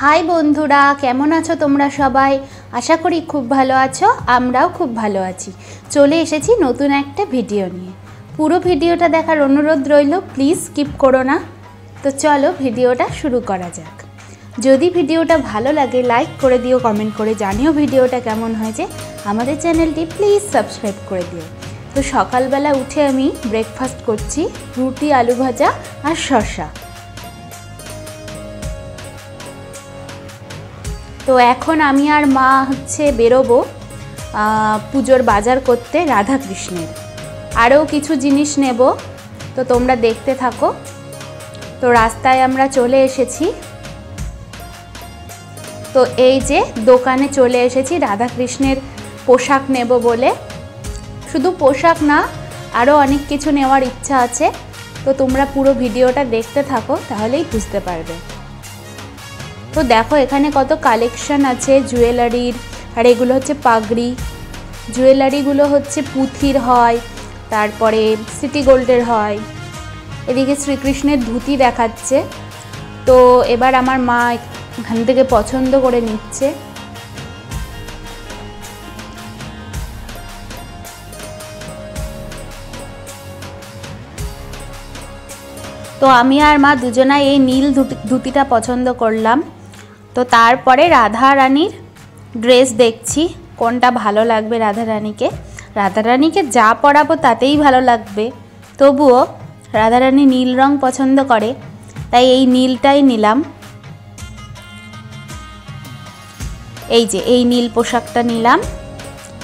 High বন্ধুরা, কেমন আছো তোমরা সবাই? আশা করি খুব ভালো আছো, আমরাও খুব ভালো আছি। চলে এসেছি নতুন একটা ভিডিও নিয়ে। পুরো ভিডিওটা দেখার অনুরোধ রইল, প্লিজ স্কিপ করো না। তো চলো ভিডিওটা শুরু করা যাক। যদি ভিডিওটা ভালো লাগে লাইক করে দিও, কমেন্ট করে জানিও ভিডিওটা কেমন হয়েছে। আমাদের চ্যানেলটি প্লিজ সাবস্ক্রাইব করে দিও। তো সকালবেলা উঠে আমি ব্রেকফাস্ট করছি, রুটি, আলু ভাজা আর শসা। তো এখন আমি আর মা বেরোবো পুজোর বাজার করতে রাধাকৃষ্ণের। আরও কিছু জিনিস নেব, তো তোমরা দেখতে থাকো। তো রাস্তায় আমরা চলে এসেছি। তো এই যে দোকানে চলে এসেছি রাধাকৃষ্ণের পোশাক নেব বলে। শুধু পোশাক না, আরও অনেক কিছু নেওয়ার ইচ্ছা আছে। তো তোমরা পুরো ভিডিওটা দেখতে থাকো, তাহলেই বুঝতে পারবে। তো দেখো এখানে কত কালেকশন আছে জুয়েলারির। আর এগুলো হচ্ছে পাগড়ি। জুয়েলারিগুলো হচ্ছে পুঁথির হয়, তারপরে সিটি গোল্ডের হয়। এদিকে শ্রীকৃষ্ণের ধুতি দেখাচ্ছে। তো এবার আমার মা এখান থেকে পছন্দ করে নিচ্ছে। তো আমি আর মা দুজনাই এই নীল ধুতিটা পছন্দ করলাম। তো তারপরে রাধা রানীর ড্রেস দেখছি কোনটা ভালো লাগবে রাধারানীকে। রাধারানীকে যা পরাবো তাতেই ভালো লাগবে, তবুও রাধারানী নীল রং পছন্দ করে, তাই এই নীলটাই নিলাম। এই যে এই নীল পোশাকটা নিলাম,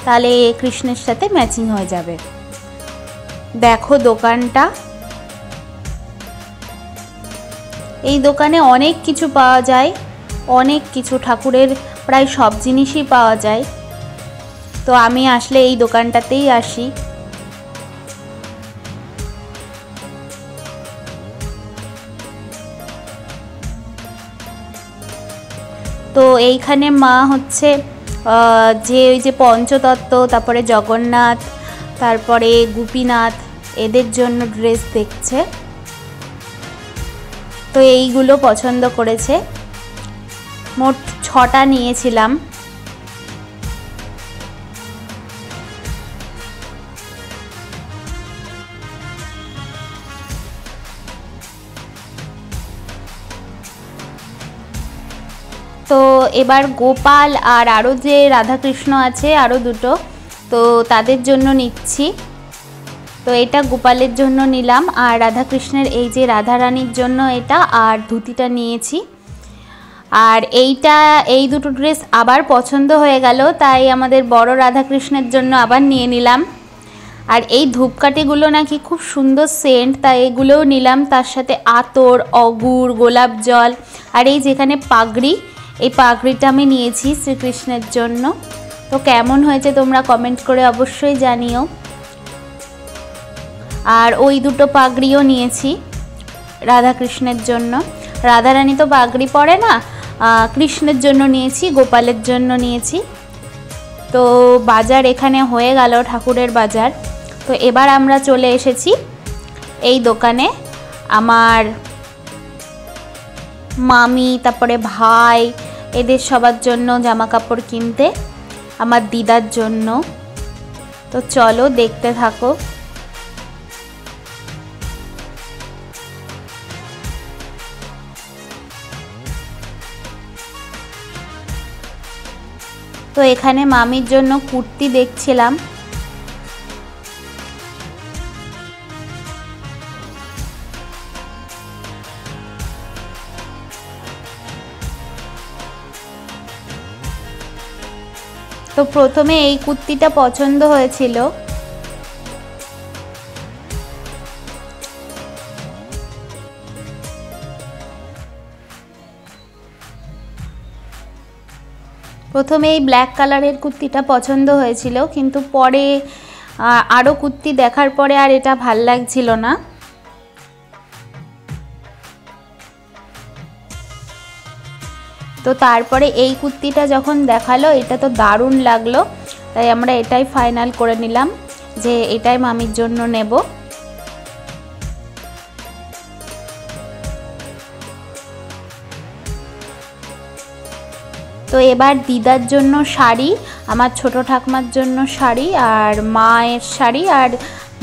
তাহলে কৃষ্ণের সাথে ম্যাচিং হয়ে যাবে। দেখো দোকানটা, এই দোকানে অনেক কিছু পাওয়া যায়, অনেক কিছু ঠাকুরের প্রায় সব জিনিসই পাওয়া যায়। তো আমি আসলে এই দোকানটাতেই আসি। তো এইখানে মা যে ওই যে পঞ্চতত্ত্ব, তারপরে জগন্নাথ, তারপরে গোপীনাথ, এদের জন্য ড্রেস দেখছে। তো এইগুলো পছন্দ করেছে। মোট 6টা নিয়েছিলাম। তো এবার গোপাল আর আরও যে রাধাকৃষ্ণ আছে আরও দুটো, তো তাদের জন্য নিচ্ছি। তো এটা গোপালের জন্য নিলাম, আর রাধাকৃষ্ণের এই যে রাধারানীর জন্য এটা আর ধুতিটা নিয়েছি। আর এই দুটো ড্রেস আবার পছন্দ হয়ে গেল, তাই আমাদের বড় রাধাকৃষ্ণের জন্য আবার নিয়ে নিলাম। আর এই ধূপকাঠিগুলো নাকি খুব সুন্দর সেন্ট, তাই এগুলোও নিলাম। তার সাথে আতর, অগুর, গোলাপ জল, আর এই যেখানে পাগড়ি, এই পাগড়িটা আমি নিয়েছি শ্রীকৃষ্ণের জন্য। তো কেমন হয়েছে তোমরা কমেন্ট করে অবশ্যই জানিও। আর ওই দুটো পাগড়িও নিয়েছি রাধাকৃষ্ণের জন্য। রাধারানী তো পাগড়ি পরে না, কৃষ্ণের জন্য নিয়েছি, গোপালের জন্য নিয়েছি। তো বাজার এখানে হয়ে গেল, ঠাকুরের বাজার। তো এবার আমরা চলে এসেছি এই দোকানে আমার মামি, তারপরে ভাই, এদের সবার জন্য জামা কাপড় কিনতে, আমার দিদার জন্য। তো চলো দেখতে থাকো। তো এখানে মামির জন্য কুর্তি দেখছিলাম। তো প্রথমে এই কুর্তিটা পছন্দ হয়েছিল। প্রথমে এই ব্ল্যাক কালারের কুর্তিটা পছন্দ হয়েছিল, কিন্তু পরে আরও কুর্তি দেখার পরে আর এটা ভাল লাগছিল না। তো তারপরে এই কুর্তিটা যখন দেখালো, এটা তো দারুণ লাগলো, তাই আমরা এটাই ফাইনাল করে নিলাম যে এটাই মামির জন্য নেব। তো এবার দিদার জন্য শাড়ি, আমার ছোট ঠাকুমার জন্য শাড়ি, আর মায়ের শাড়ি, আর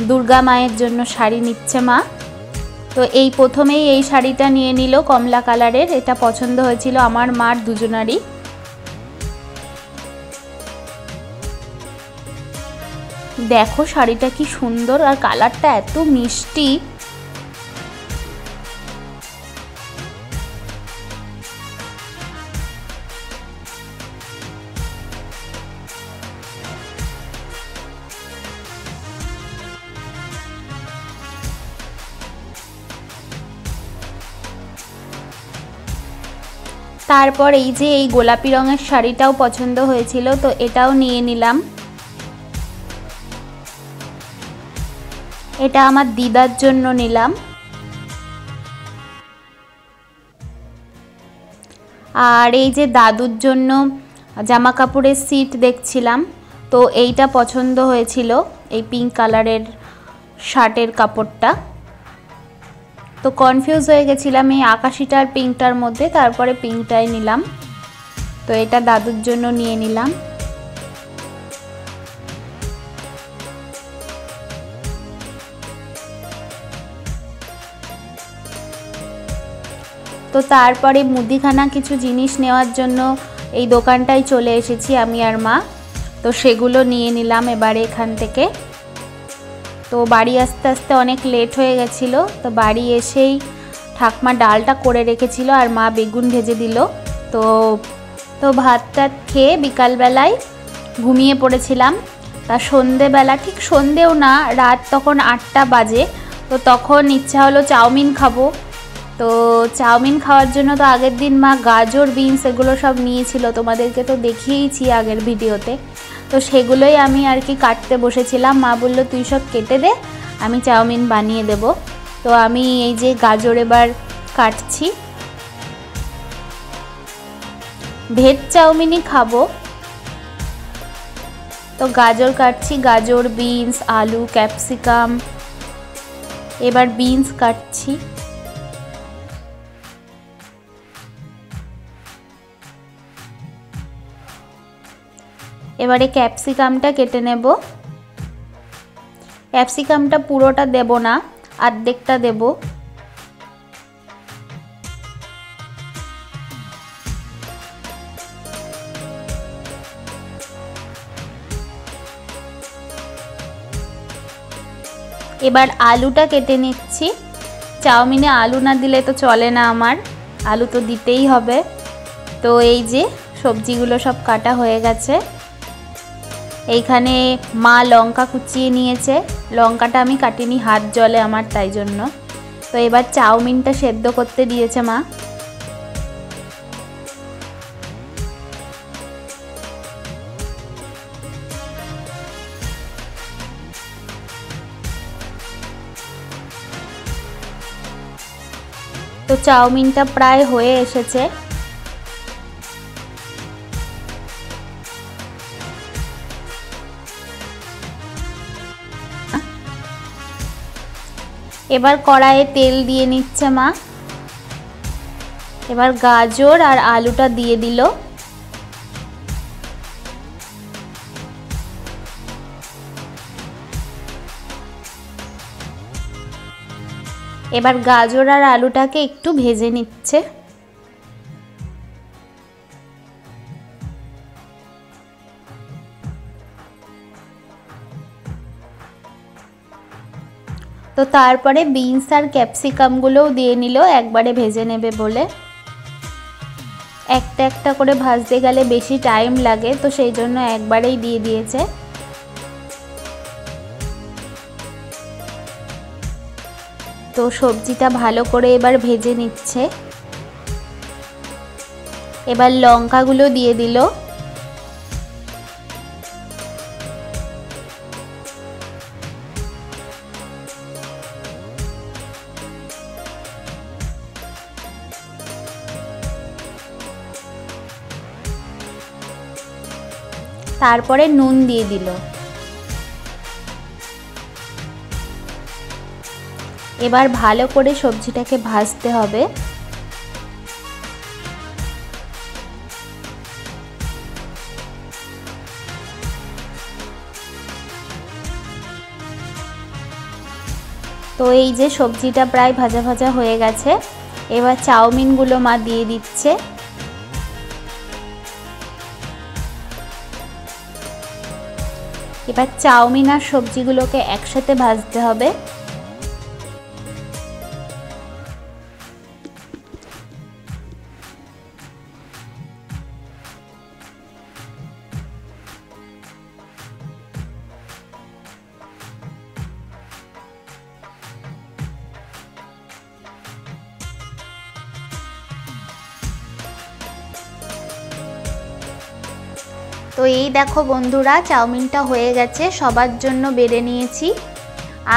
দুর্গা মায়ের জন্য শাড়ি নিচ্ছে মা। তো এই প্রথমেই এই শাড়িটা নিয়ে নিল কমলা কালারের, এটা পছন্দ হয়েছিল আমার মার দুজনারই। দেখো শাড়িটা কি সুন্দর, আর কালারটা এত মিষ্টি। তারপর এই যে এই গোলাপি রঙের শাড়িটাও পছন্দ হয়েছিল, তো এটাও নিয়ে নিলাম। এটা আমার দিদার জন্য নিলাম। আর এই যে দাদুর জন্য জামা কাপড়ের সিট দেখছিলাম, তো এইটা পছন্দ হয়েছিল, এই পিঙ্ক কালারের শার্টের কাপড়টা। তো কনফিউজ হয়ে গেছিলাম এই আকাশিটার পিঙ্কটার মধ্যে, তারপরে পিঙ্কটাই নিলাম। তো এটা দাদুর জন্য নিয়ে নিলাম। তো তারপরে মুদিখানা কিছু জিনিস নেওয়ার জন্য এই দোকানটায় চলে এসেছি আমি আর মা। তো সেগুলো নিয়ে নিলাম এবারে এখান থেকে। তো বাড়ি আসতে আসতে অনেক লেট হয়ে গেছিলো। তো বাড়ি এসেই ঠাকমা ডালটা করে রেখেছিল আর মা বেগুন ভেজে দিল। তো ভাত টাত খেয়ে বিকালবেলায় ঘুমিয়ে পড়েছিলাম। তা সন্ধেবেলা, ঠিক সন্ধেও না, রাত তখন 8টা বাজে, তো তখন ইচ্ছা হলো চাউমিন খাবো। তো চাউমিন খাওয়ার জন্য তো আগের দিন মা গাজর, বিনস এগুলো সব নিয়েছিল, তোমাদেরকে তো দেখিয়েইছি আগের ভিডিওতে। তো সেগুলোই আমি আর কি কাটতে বসেছিলাম। মা বলল তুই সব কেটে দে, আমি চাউমিন বানিয়ে দেব। তো আমি এই যে গাজর এবার কাটছি, ভেজ চাউমিনই খাবো। তো গাজর কাটছি, গাজর, বিনস, আলু, ক্যাপসিকাম। এবার বিনস কাটছি। এবারে ক্যাপসিকামটা কেটে নেব। ক্যাপসিকামটা পুরোটা দেব না, অর্ধেকটা দেব। এবার আলুটা কেটে নিচ্ছি। চাউমিনে আলু না দিলে তো চলে না আমার, আলু তো দিতেই হবে। তো এই যে সবজিগুলো সব কাটা হয়ে গেছে। এইখানে মা লঙ্কা কুচিয়ে নিয়েছে, লঙ্কাটা আমি কাটিনি, হাত জলে আমার, তাই জন্য। তো এবার চাউমিনটা সেদ্ধ করতে দিয়েছে মা। তো চাউমিনটা প্রায় হয়ে এসেছে। এবার কড়াইয়ে তেল দিয়ে নিচ্ছে মা। এবার গাজর আর আলুটা দিয়ে দিল। এবার গাজর আর আলুটাকে একটু ভেজে নিচ্ছে। তো তারপরে বিনস আর ক্যাপসিকামগুলোও দিয়ে নিল, একবারে ভেজে নেবে বলে। একটা একটা করে ভাজতে গেলে বেশি টাইম লাগে, তো সেই জন্য একবারেই দিয়ে দিয়েছে। তো সবজিটা ভালো করে এবার ভেজে নিচ্ছে। এবার লঙ্কাগুলো দিয়ে দিল। তারপরে নুন দিয়ে দিল। এবার ভালো করে সবজিটাকে ভাজতে হবে। তো এই যে সবজিটা প্রায় ভাজা ভাজা হয়ে গেছে, এবার চাউমিনগুলো মা দিয়ে দিচ্ছে। এবার চাউমিন আর সবজিগুলোকে একসাথে ভাজতে হবে। তো এই দেখো বন্ধুরা, চাউমিনটা হয়ে গেছে, সবার জন্য বেড়ে নিয়েছি।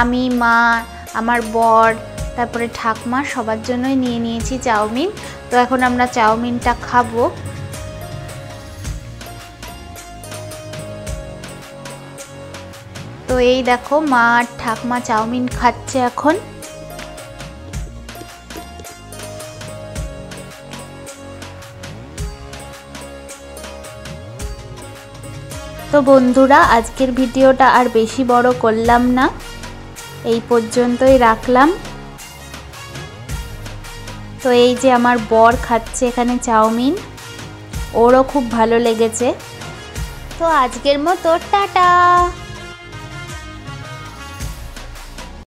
আমি, মা, আমার বর, তারপরে ঠাকমা সবার জন্যই নিয়ে নিয়েছি চাউমিন। তো এখন আমরা চাউমিনটা খাবো। তো এই দেখো মা আর ঠাকমা চাউমিন খাচ্ছে এখন। তো বন্ধুরা, আজকের ভিডিওটা আর বেশি বড় করলাম না, এই পর্যন্তই রাখলাম। তো এই যে আমার বর খাচ্ছে এখানে চাউমিন, ওরও খুব ভালো লেগেছে। তো আজকের মতো টাটা।